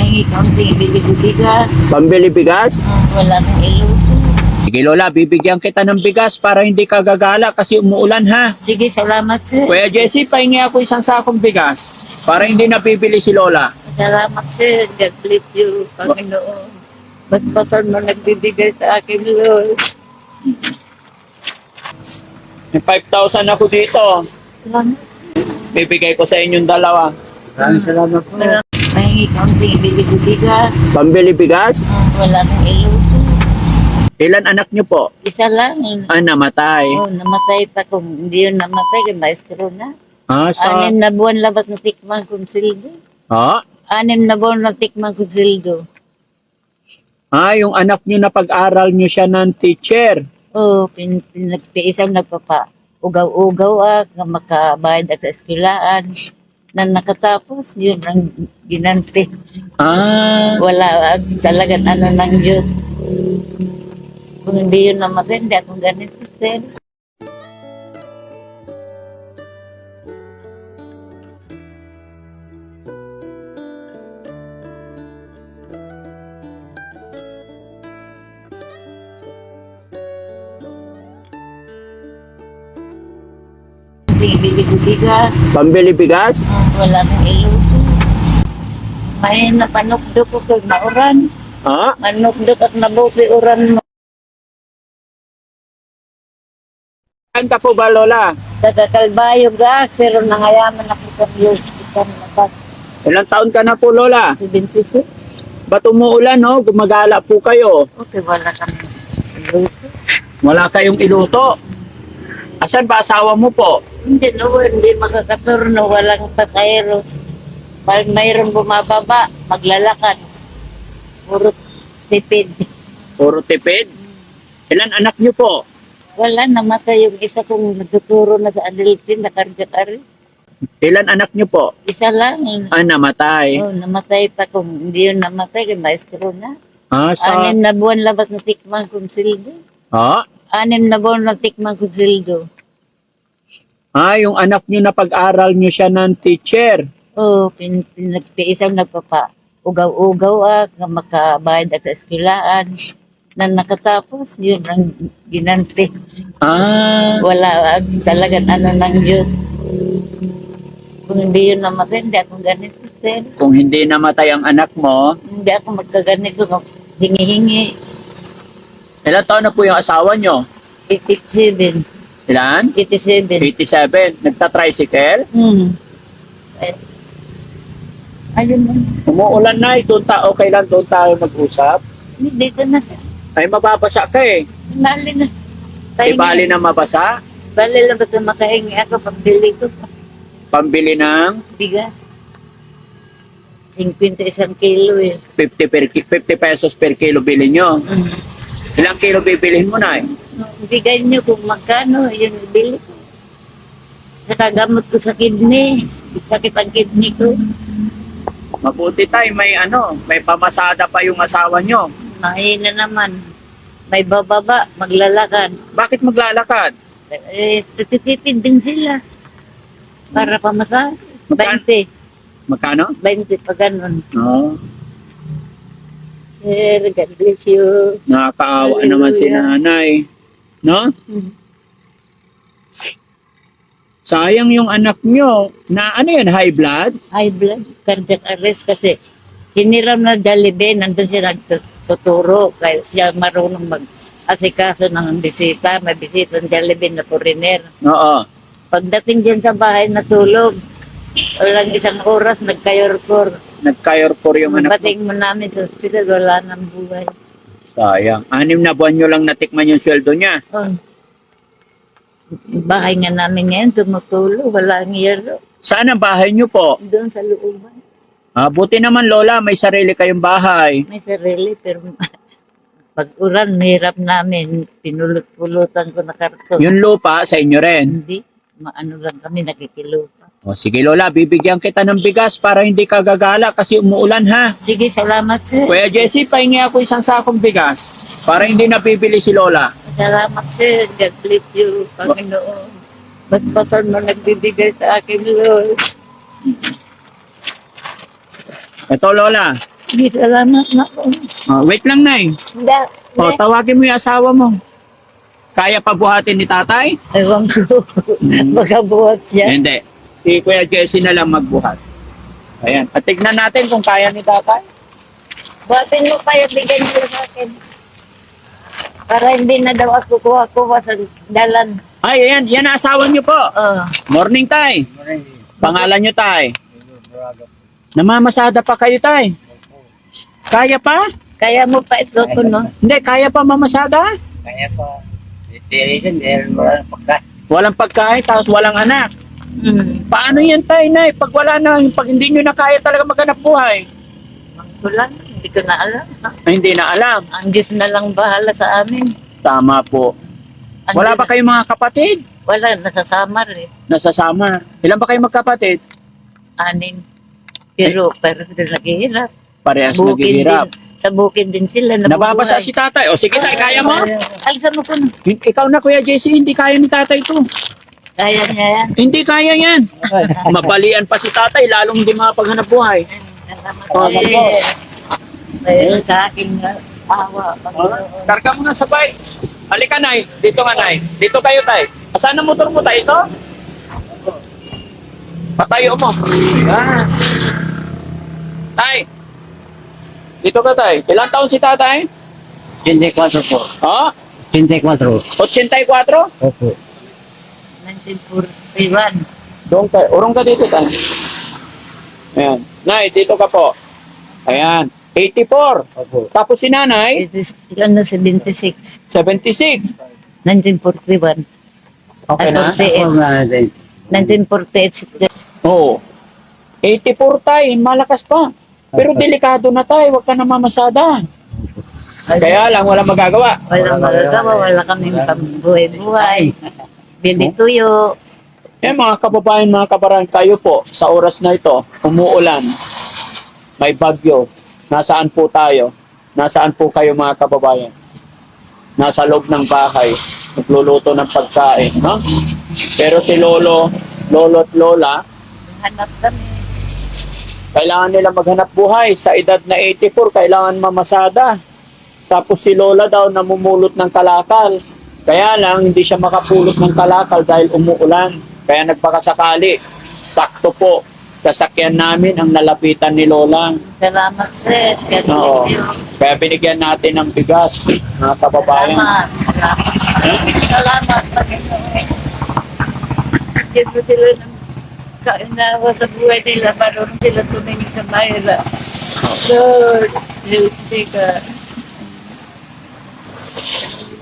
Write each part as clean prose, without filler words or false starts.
Pahingi kaunting bili ko bigas. Pambili bigas? Wala kang iluto. Sige Lola, bibigyan kita ng bigas para hindi ka gagala kasi umuulan ha. Sige, salamat sir. Kuya Jesse, pahingi ako isang sakong bigas para hindi nabibili si Lola. Salamat sir. God bless you, Panginoon. Basbasan mo nagbibigay sa akin, Lord. May 5,000 ako dito. Salamat. Bibigay ko sa inyong dalawa. Salamat po. Pahingi kaunting bili ko bigas. Pambili bigas? Wala kang iluto. Ilan anak niyo po? Isa lang. Namatay. Namatay pa. Kung hindi yun namatay, kay maestro na. Sa... 6 na buwan labat na tikman kong sildo. 6 na buwan na tikman kong sildo. Yung anak niyo na pag-aral niyo siya ng teacher. Pinagtiisang nagpapa. Ugaw-ugaw nga makabayad at sa eskulaan. Na nakatapos, yun ang ginanti. Wala talagang ano ng Diyos. Kung hindi yun namatay, hindi ako ganito, sir. Bili ko bigas. Pambili bigas? Wala kang iluto. May napanukdo ko kay mauran. Manukdok at nabuki uran mo. Saan ka po ba, Lola? Sa Kakalbayo ga, pero nangayaman ako sa Diyos. Ilang taon ka na po, Lola? 76. Ba't umuulan, no? Gumagala po kayo. Okay, wala kang iluto. Wala kayong iluto. Asan ba asawa mo po? Hindi makakaturno, walang pasayro. Pag mayroong bumababa, maglalakad. Puro tipid. Puro tipid? Ilan anak niyo po? Wala, namatay yung isa kong nagtuturo na sa Adelphin, na kardiakari. Ilan anak niyo po? Isa lang. Namatay. Namatay pa. Kung hindi yun namatay, kay maestro na. 6 Sa... na buwan labas na tikman kong sildo. 6 na buwan na tikman kong sildo. Yung anak niyo na pag-aral niyo siya ng teacher. Pinagtiisang nagpapa. Ugaw-ugaw nga makabayad at sa eskulaan. Na nakatapos, yun ang ginanti. Wala talagang ano ng Diyos. Kung hindi yun namatay, hindi ako ganito, sir. Kung hindi namatay ang anak mo, Hindi ako magkaganito. Hingi-hingi. ilan taon na po yung asawa niyo? 87. Ilan? 87. 87. Nagta-tricycle? Ayun mo. Umuulan na, okay lang doon tayo mag-usap. Dito na, sir. Ay, mababasa ka eh. Bali na. Bali na mabasa? Bali lang basta makahingi ako pagbili ko. Pambili ng Bigas. 51 kilo eh. 50 pesos per kilo bilhin nyo. Ilang kilo bibilhin mo na eh? Bigay niyo kung magkano, yun bili ko. Saka gamot ko sa kidney. Sakit ang kidney ko. Mabuti tayo, may pamasada pa yung asawa nyo. Mahina naman. May bababa, maglalakad. Bakit maglalakad? Tutitipid din sila. Para pamasa. 20. Magkano? 20 pa ganun. Sir, God bless you. Nakakaawa naman si nanay. No? Sayang yung anak nyo. Na ano yan, high blood? High blood, cardiac arrest kasi hiniram na Jollibee, nandun siya nagtuturo. Kaya siya marunong mag-asikaso ng bisita. May bisita ng Jollibee na foreigner. Oo. Pagdating dyan sa bahay, natulog. Walang isang oras, nagkayorkor. Nagkayorkor yung anak mo. Bating mo namin sa hospital, wala nang buhay. Sayang. 6 na buwan nyo lang natikman yung sweldo niya. Bahay nga namin ngayon, tumutulo, wala ang yero. Saan ang bahay nyo po? Doon sa looban. Buti naman Lola, may sarili kayong bahay. May sarili, pero pag uran, hirap namin. Pinulot-pulutan ko na karton. Yung lupa sa inyo rin. Hindi. Maano lang kami, nakikilupa. Sige Lola, bibigyan kita ng bigas para hindi ka gagala kasi umuulan ha. Sige, salamat sir. Kuya Jesse, pahingi ako isang sakong bigas para hindi nabibili si Lola. Salamat sir. God bless you, Panginoon. Basbasan mo nagbibigay sa akin, Lord. Ito Lola, Sige, salamat na po. Wait lang, Nay. Hindi. O, tawagin mo yung asawa mo. Kaya pa buhatin ni tatay? Ewan ko. Baka buhat siya. Hindi. Si Kuya Jesse na lang magbuhat. Ayan. At tignan natin kung kaya ni tatay. Buhatin mo pa yung bigay niyo sa akin. Para hindi na daw ako kuha-kuha sa dalan. Ay, ayan. Yan ang asawa niyo po. Morning, tay. Pangalan niyo, tay. Namamasada pa kayo, tay. Kaya pa? Kaya mo pa ito ko, no? Hindi, kaya pa mamasada? Kaya po. Meron walang pagkain. Walang pagkain, tapos walang anak. Paano yan, tay, nay? Pag wala na, pag hindi nyo na kaya talaga maghanap buhay. Ito lang, hindi ko na alam. Ay, hindi na alam. Ang Diyos na lang bahala sa amin. Tama po. Ang Wala Diyos- ba kayong mga kapatid? Wala, nasasama rin. Nasasama. Ilan ba kayong magkapatid? 6. Pero sila naghihirap. Parehas Bukid naghihirap. din. Sa bukid din sila. Nababasa si tatay. O sige, tay, kaya mo? Alisan mo ko na. Ikaw na, Kuya Jesse, hindi kaya ni tatay to. Kaya niya yan. Hindi kaya yan. Mabalian pa si tatay, lalong hindi makapaghanap buhay. Salamat Oh, din. sige. Ayun sa aking awa. Panginoon. Karga mo na sabay. Halika, nay. Dito nga, nay. Dito kayo, tay. Saan ang motor mo, tay? Ito? Patayo mo. Yan. Tay. Dito ka, tay. Ilang taon si tatay? 24 po. Ha? 24. 84? Opo. 1941. Doon ka. Urong ka dito, tay. Ayan. Nay, dito ka po. Ayan. 84. Opo. Tapos si nanay, It is, 76. 76. 1941. Okay na? 48. 1948. Oo. 84 tay, malakas pa. Pero delikado na tay, huwag ka na mamasada. Kaya lang, wala magagawa. Walang magagawa, wala kaming pambuhay-buhay. Bili tuyo. Mga kababayan, mga kabaran, kayo po, sa oras na ito, umuulan, may bagyo, nasaan po tayo? Nasaan po kayo mga kababayan? Nasa loob ng bahay, nagluluto ng pagkain, no? Pero si lolo at lola, Hanap kami. kailangan nila maghanap buhay. Sa edad na 84, kailangan mamasada. Tapos si lola daw namumulot ng kalakal. Kaya lang, hindi siya makapulot ng kalakal dahil umuulan. Kaya nagpakasakali. Sakto po. Sasakyan namin ang nalapitan ni lola. Salamat, sir. Oo. Kaya binigyan natin ng bigas, mga kababayan. Salamat. Salamat, Panginoon. Bigyan mo sila ng kainawa sa buhay nila. Marunong sila tumingin sa mahira. Lord, hindi ka.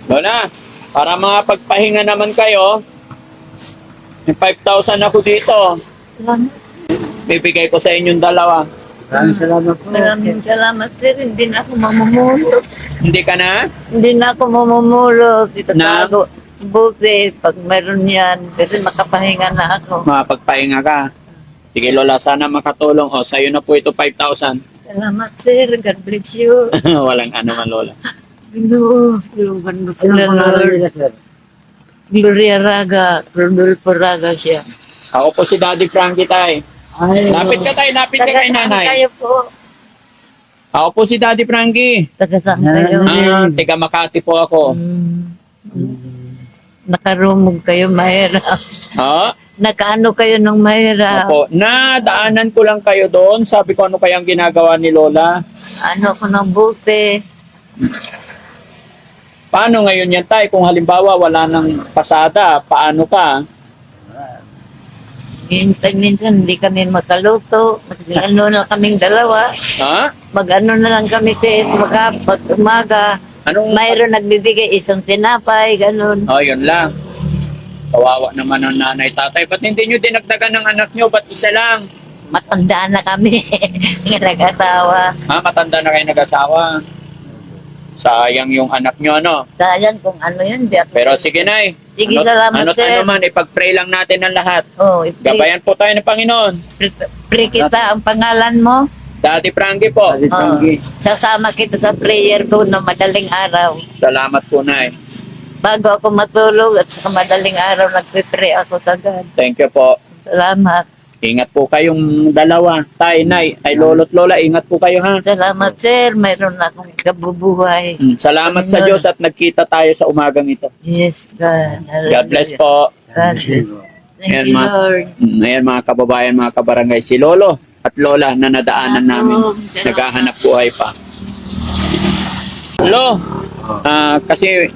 Lola, para makapagpahinga naman kayo, may 5,000 ako dito. Salamat. Bibigay ko sa inyong dalawa. Maraming salamat po. Maraming salamat, sir. Hindi na ako mamumulot. Hindi ka na? Hindi na ako mamumulot. Ito Na? tago. Buti, pag meron yan, kasi makapahinga na ako. Makapagpahinga ka. Sige Lola, sana makatulong. O, sa'yo na po ito 5,000. Salamat, sir. God bless you. Walang ano man, Lola. Ginoo, tulungan mo sila, Anong pangalan Lord. nila, sir? Gloria Raga, Rodolfo Raga siya. Ako po si Daddy Frankie, tay. Ay, Lapit ka, tay. Lapit ka kay nanay. Kayo po. Ako po si Daddy Frankie. Tagasang kayo. Tiga Makati po ako. Nakarumog kayo, mahirap. Ha? Nakaano kayo ng mahirap. Opo. Nadaanan ko lang kayo doon. Sabi ko ano kayang ginagawa ni Lola. Ano ko ng buti. Paano ngayon yan, tay? Kung halimbawa wala nang pasada, paano ka? Minsan hindi kami makaluto. Mag-ano na kaming dalawa. Ha? Mag-ano na lang kami sis, pag umaga. Anong... Mayroon nagbibigay isang tinapay, ganun. Oh, yun lang. Kawawa naman ang nanay, tatay. Ba't hindi nyo dinagdagan ng anak nyo? Ba't isa lang? Matanda na kami. Nga nag-asawa. Ha? Matanda na kayo nag-asawa. Sayang yung anak nyo, ano? Sayang kung ano yun. Di ako- Pero sige, nay. Sige, salamat, Ano't sir. ano man, ipag-pray lang natin ang lahat. Oh, Gabayan po tayo ng Panginoon. Pre kita ang pangalan mo. Daddy Frankie po. Daddy Oh, Frankie. sasama kita sa prayer ko na madaling araw. Salamat po, nay. Bago ako matulog at sa madaling araw, nagpipray ako sa God. Thank you po. Salamat. Ingat po kayong dalawa. Tay, nay, ay lolo't lola, ingat po kayo ha. Salamat, sir. Mayroon na akong kabubuhay. Salamat sa Panginoon. Diyos at nagkita tayo sa umagang ito. Yes, God. God bless po. God bless. Thank Ayan, you, ma. Lord. Ayan mga kababayan, mga kabarangay, si Lolo at Lola na nadaanan namin. Naghahanap buhay pa. Lo, kasi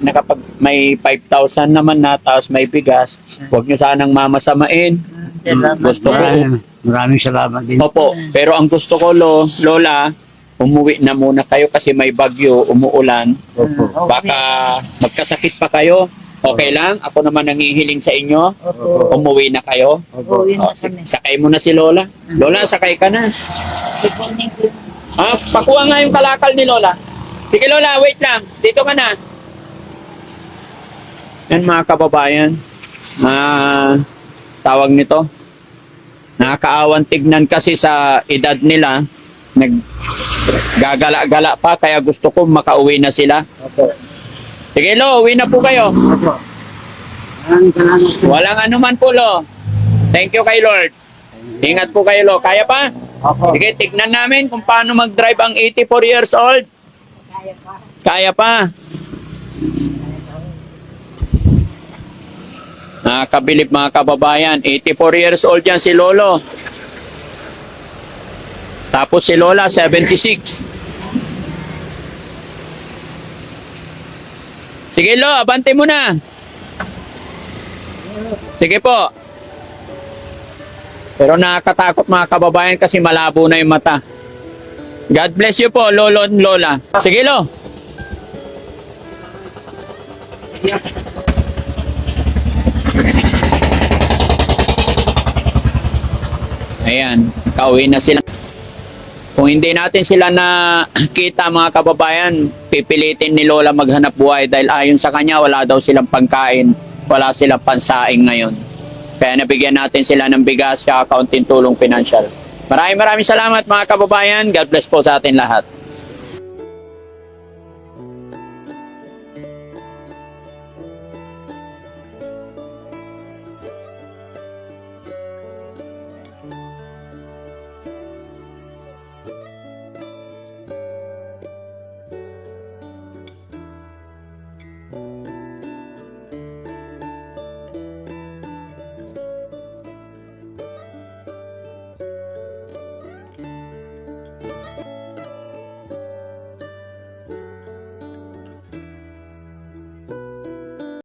may 5,000 naman na, tapos may bigas. Huwag nyo sanang mamasamain. Salamat, Gusto ko. sir. Maraming salamat din. Opo, pero ang gusto ko, Lola, umuwi na muna kayo kasi may bagyo, umuulan. Opo. Okay. Baka magkasakit pa kayo. Okay lang? Ako naman nangihiling sa inyo. Opo. Umuwi na kayo. Uwi na O, kami. sakay mo na si Lola. Lola, sakay ka na. Kukunin ko. Pakuha nga yung kalakal ni Lola. Sige Lola, wait lang. Dito ka na. Yan mga kababayan. Tawag nito. Nakakaawan tignan kasi sa edad nila. Naggagala-gala pa kaya gusto ko makauwi na sila. Opo. Sige Lo, uwi na po kayo. Opo. Maraming salamat po. Walang anuman po Lo. Thank you kay Lord. Ingat po kayo Lo. Kaya pa? Opo. Sige, tignan namin kung paano mag-drive ang 84 years old. Kaya pa. Nakakabilib mga kababayan. 84 years old yan si Lolo. Tapos si Lola, 76. Sige Lo, abante mo na. Sige po. Pero nakakatakot mga kababayan kasi malabo na yung mata. God bless you po, Lolo at Lola. Sige, Lo. Ayan, kauwi na sila. Kung hindi natin sila na kita mga kababayan, pipilitin ni Lola maghanap buhay dahil ayon sa kanya, wala daw silang pagkain, wala silang pansaing ngayon. Kaya nabigyan natin sila ng bigas at kaunting tulong pinansyal. Maraming salamat mga kababayan. God bless po sa atin lahat.